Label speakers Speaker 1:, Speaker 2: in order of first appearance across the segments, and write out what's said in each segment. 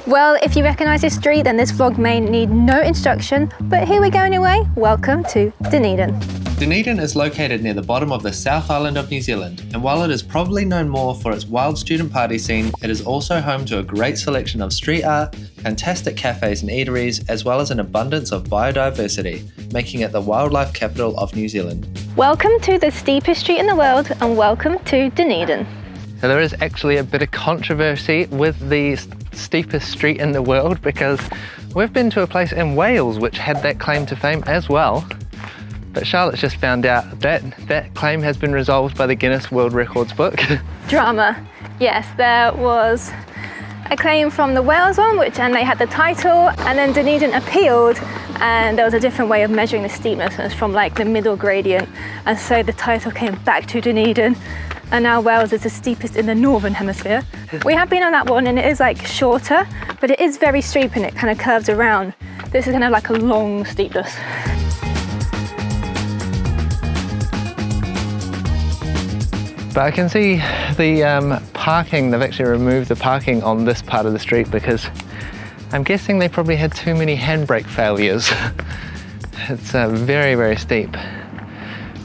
Speaker 1: Well, if you recognise this street, then this vlog may need no introduction, but here we go anyway. Welcome to Dunedin.
Speaker 2: Dunedin is located near the bottom of the South Island of New Zealand, and while it is probably known more for its wild student party scene, it is also home to a great selection of street art, fantastic cafes and eateries, as well as an abundance of biodiversity, making it the wildlife capital of New Zealand.
Speaker 1: Welcome to the steepest street in the world, and welcome to Dunedin.
Speaker 3: So there is actually a bit of controversy with the steepest street in the world, because we've been to a place in Wales which had that claim to fame as well. But Charlotte's just found out that that claim has been resolved by the Guinness World Records book.
Speaker 1: Drama. Yes, there was a claim from the Wales one, and they had the title, and then Dunedin appealed, and there was a different way of measuring the steepness, and it's from like the middle gradient, and so the title came back to Dunedin, and now Wales is the steepest in the northern hemisphere. We have been on that one, and it is like shorter, but it is very steep and it kind of curves around. This is kind of like a long steepness.
Speaker 3: But I can see the parking, they've actually removed the parking on this part of the street because I'm guessing they probably had too many handbrake failures. It's very, very steep.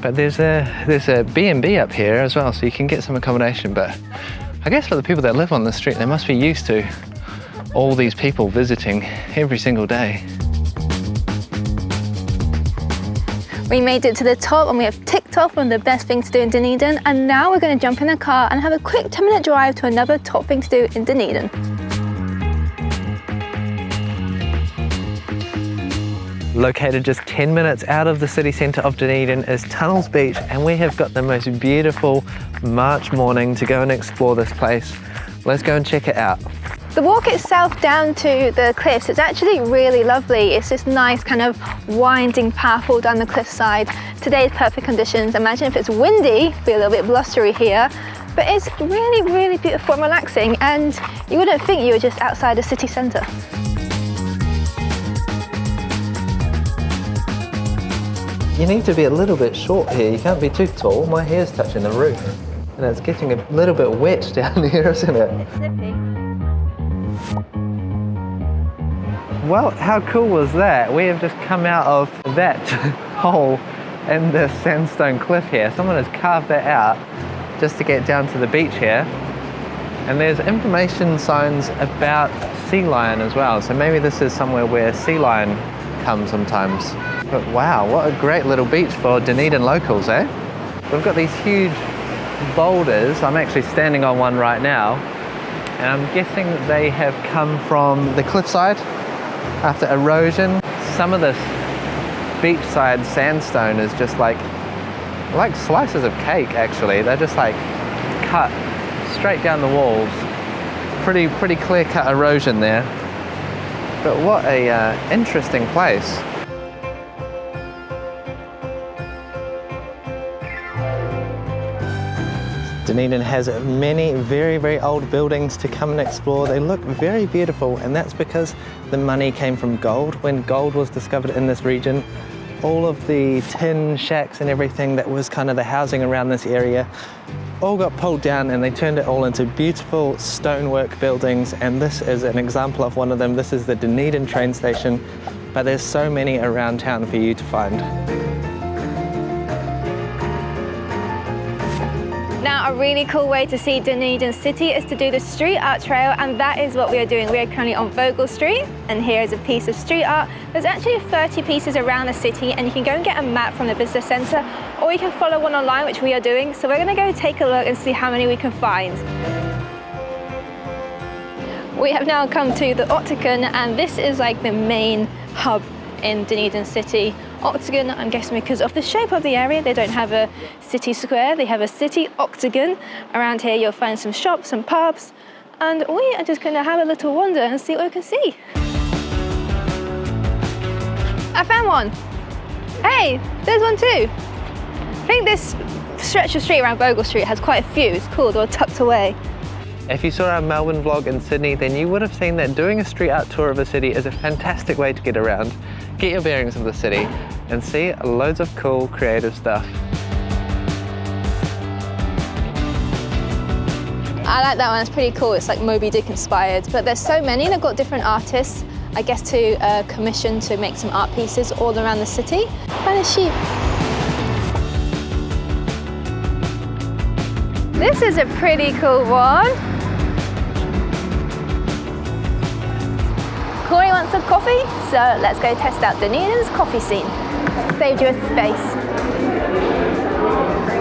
Speaker 3: But there's a B&B up here as well, so you can get some accommodation. But I guess for the people that live on the street, they must be used to all these people visiting every single day.
Speaker 1: We made it to the top and we have ticked off one of the best things to do in Dunedin, and now we're going to jump in the car and have a quick 10-minute drive to another top thing to do in Dunedin.
Speaker 3: Located just 10 minutes out of the city centre of Dunedin is Tunnels Beach, and we have got the most beautiful March morning to go and explore this place. Let's go and check it out.
Speaker 1: The walk itself down to the cliffs is actually really lovely. It's this nice kind of winding path all down the cliffside. Today is perfect conditions. Imagine if it's windy, it'd be a little bit blustery here, but it's really, really beautiful and relaxing, and you wouldn't think you were just outside the city centre.
Speaker 3: You need to be a little bit short here. You can't be too tall. My hair's touching the roof, and it's getting a little bit wet down here, isn't it?
Speaker 1: It's slippy.
Speaker 3: Well, how cool was that? We have just come out of that hole in the sandstone cliff here. Someone has carved that out just to get down to the beach here. And there's information signs about sea lion as well. So maybe this is somewhere where sea lion come sometimes. But wow, what a great little beach for Dunedin locals, eh? We've got these huge boulders. I'm actually standing on one right now, and I'm guessing they have come from the cliffside after erosion. Some of this beachside sandstone is just like slices of cake, actually. They're just like cut straight down the walls. Pretty clear-cut erosion there. But what a interesting place. Dunedin has many very, very old buildings to come and explore. They look very beautiful, and that's because the money came from gold. When gold was discovered in this region, all of the tin shacks and everything that was kind of the housing around this area all got pulled down, and they turned it all into beautiful stonework buildings, and this is an example of one of them. This is the Dunedin train station, but there's so many around town for you to find.
Speaker 1: Now, a really cool way to see Dunedin city is to do the street art trail, and that is what we are doing. We are currently on Vanguard Street, and here is a piece of street art. There's actually 30 pieces around the city, and you can go and get a map from the visitor centre, or you can follow one online, which we are doing. So we're going to go take a look and see how many we can find. We have now come to the Octagon, and this is like the main hub in Dunedin city. Octagon, I'm guessing because of the shape of the area, they don't have a city square, they have a city octagon. Around here you'll find some shops and pubs, and we are just going to have a little wander and see what we can see. I found one! Hey, there's one too! I think this stretch of street around Vanguard Street has quite a few. It's cool, they're all tucked away.
Speaker 3: If you saw our Melbourne vlog in Sydney, then you would have seen that doing a street art tour of a city is a fantastic way to get around, get your bearings of the city, and see loads of cool, creative stuff.
Speaker 1: I like that one, it's pretty cool. It's like Moby Dick inspired, but there's so many. They've got different artists, I guess, to commission to make some art pieces all around the city. And a sheep. This is a pretty cool one. Corey wants a coffee, so let's go test out Dunedin's coffee scene. Saved you a space.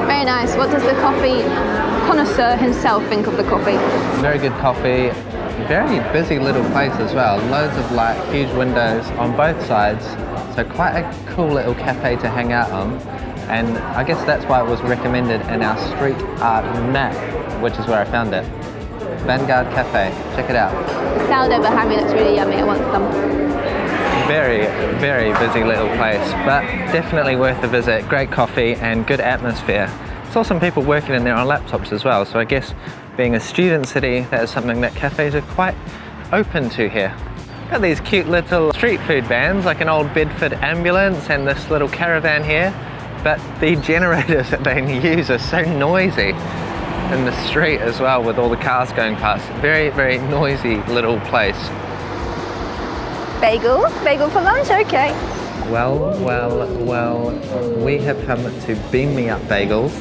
Speaker 1: Very nice. What does the coffee connoisseur himself think of the coffee?
Speaker 3: Very good coffee. Very busy little place as well. Loads of light, huge windows on both sides. So quite a cool little cafe to hang out on. And I guess that's why it was recommended in our street art map, which is where I found it. Vanguard Café, check it out.
Speaker 1: The sourdough behind me looks really yummy, I want some.
Speaker 3: Very, very busy little place, but definitely worth a visit. Great coffee and good atmosphere. Saw some people working in there on laptops as well, so I guess being a student city, that is something that cafes are quite open to here. Got these cute little street food vans, like an old Bedford ambulance and this little caravan here, but the generators that they use are so noisy in the street as well, with all the cars going past. Very, very noisy little place.
Speaker 1: Bagel? Bagel for lunch? Okay.
Speaker 3: Well, we have come to Me Up Bagels.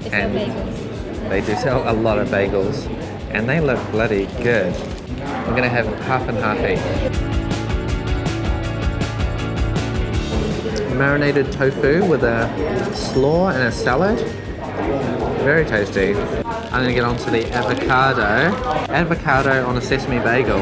Speaker 1: They sell bagels.
Speaker 3: They do sell a lot of bagels, and they look bloody good. We're gonna have half and half each. Marinated tofu with a slaw and a salad. Very tasty. I'm gonna get onto the avocado. Avocado on a sesame bagel.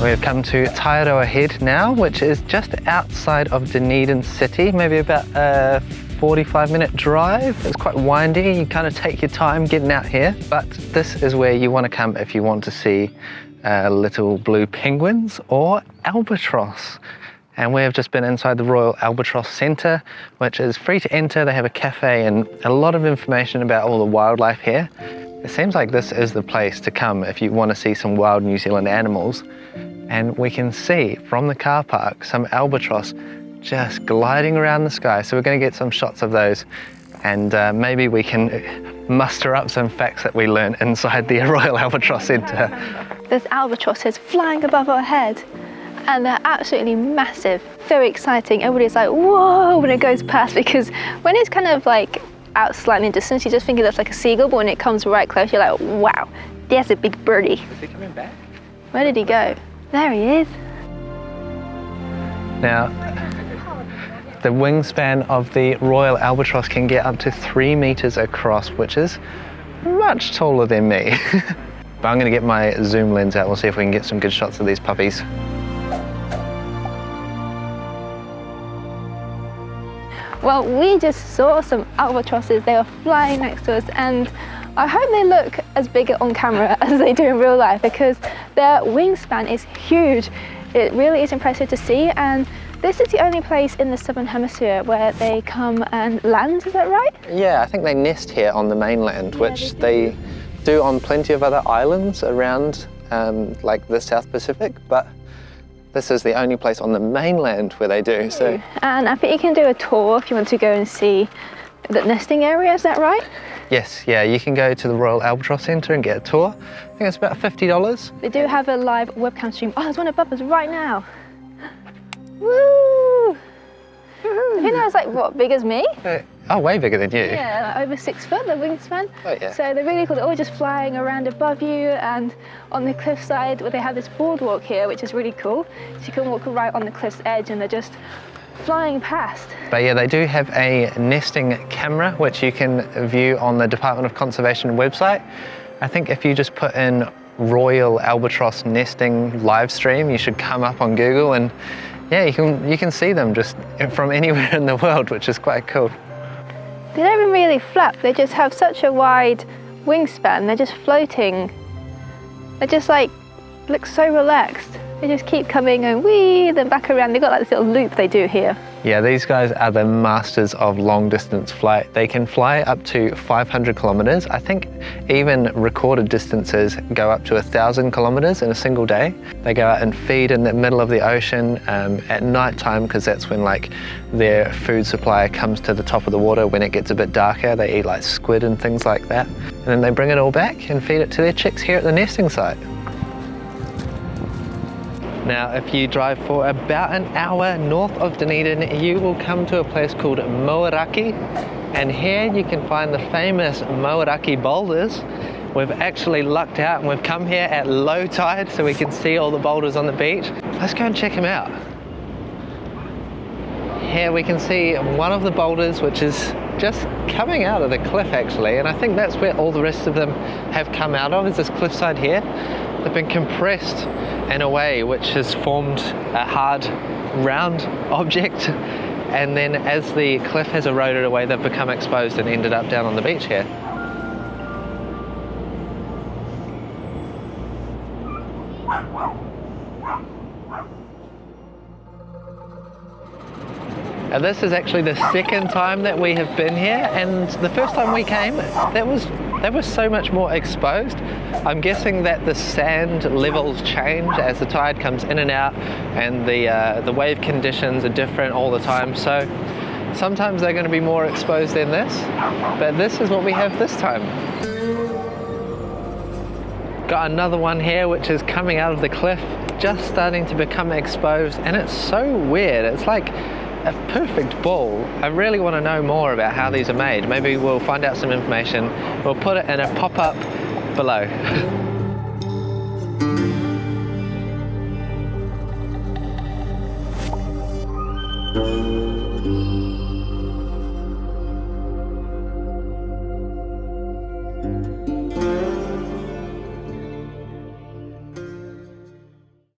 Speaker 3: We have come to Tairoa Head now, which is just outside of Dunedin city, maybe about a 45-minute drive. It's quite windy, you kind of take your time getting out here, but this is where you want to come if you want to see little blue penguins or albatross. And we have just been inside the Royal Albatross Centre, which is free to enter. They have a cafe and a lot of information about all the wildlife here. It seems like this is the place to come if you want to see some wild New Zealand animals. And we can see from the car park some albatross just gliding around the sky. So we're going to get some shots of those, and maybe we can muster up some facts that we learned inside the Royal Albatross Centre.
Speaker 1: There's albatrosses flying above our head, and they're absolutely massive. Very exciting. Everybody's like, whoa, when it goes past, because when it's kind of like out slightly in distance, you just think it looks like a seagull, but when it comes right close, you're like, wow, there's a big birdie.
Speaker 3: Is he coming back?
Speaker 1: Where did he go? There he is.
Speaker 3: Now, the wingspan of the Royal Albatross can get up to 3 meters across, which is much taller than me. But I'm gonna get my zoom lens out. We'll see if we can get some good shots of these puppies.
Speaker 1: Well, we just saw some albatrosses. They were flying next to us, and I hope they look as big on camera as they do in real life, because their wingspan is huge. It really is impressive to see, and this is the only place in the Southern Hemisphere where they come and land, is that right?
Speaker 3: Yeah, I think they nest here on the mainland, which they do on plenty of other islands around like the South Pacific, but this is the only place on the mainland where they do. So. And
Speaker 1: I think you can do a tour if you want to go and see the nesting area, is that right?
Speaker 3: Yes, yeah, you can go to the Royal Albatross Centre and get a tour. I think it's about $50.
Speaker 1: They do have a live webcam stream. Oh, there's one above us right now. Woo! I think that was like, what, big as me?
Speaker 3: Oh, way bigger than you.
Speaker 1: Yeah, like over 6 foot, the wingspan.
Speaker 3: Oh, yeah.
Speaker 1: So they're really cool. They're all just flying around above you, and on the cliffside, where they have this boardwalk here, which is really cool. So you can walk right on the cliff's edge, and they're just flying past.
Speaker 3: But yeah, they do have a nesting camera, which you can view on the Department of Conservation website. I think if you just put in Royal Albatross nesting live stream, you should come up on Google, and yeah, you can see them just from anywhere in the world, which is quite cool.
Speaker 1: They don't even really flap, they just have such a wide wingspan, they're just floating. They just like, look so relaxed. They just keep coming and wee, then back around. They've got like this little loop they do here.
Speaker 3: Yeah, these guys are the masters of long distance flight. They can fly up to 500 kilometers. I think even recorded distances go up to 1,000 kilometers in a single day. They go out and feed in the middle of the ocean at night time, because that's when like their food supply comes to the top of the water. When it gets a bit darker, they eat like squid and things like that. And then they bring it all back and feed it to their chicks here at the nesting site. Now, if you drive for about an hour north of Dunedin, you will come to a place called Moeraki, and here you can find the famous Moeraki Boulders. We've actually lucked out and we've come here at low tide so we can see all the boulders on the beach. Let's go and check them out. Here we can see one of the boulders, which is just coming out of the cliff actually, and I think that's where all the rest of them have come out of, is this cliffside here. They've been compressed in a way which has formed a hard round object, and then as the cliff has eroded away, they've become exposed and ended up down on the beach here. And this is actually the second time that we have been here, and the first time we came, they were so much more exposed. I'm guessing that the sand levels change as the tide comes in and out, and the wave conditions are different all the time. So sometimes they're going to be more exposed than this, but this is what we have this time. Got another one here which is coming out of the cliff, just starting to become exposed, and it's so weird. It's like a perfect ball. I really want to know more about how these are made. Maybe we'll find out some information. We'll put it in a pop-up below.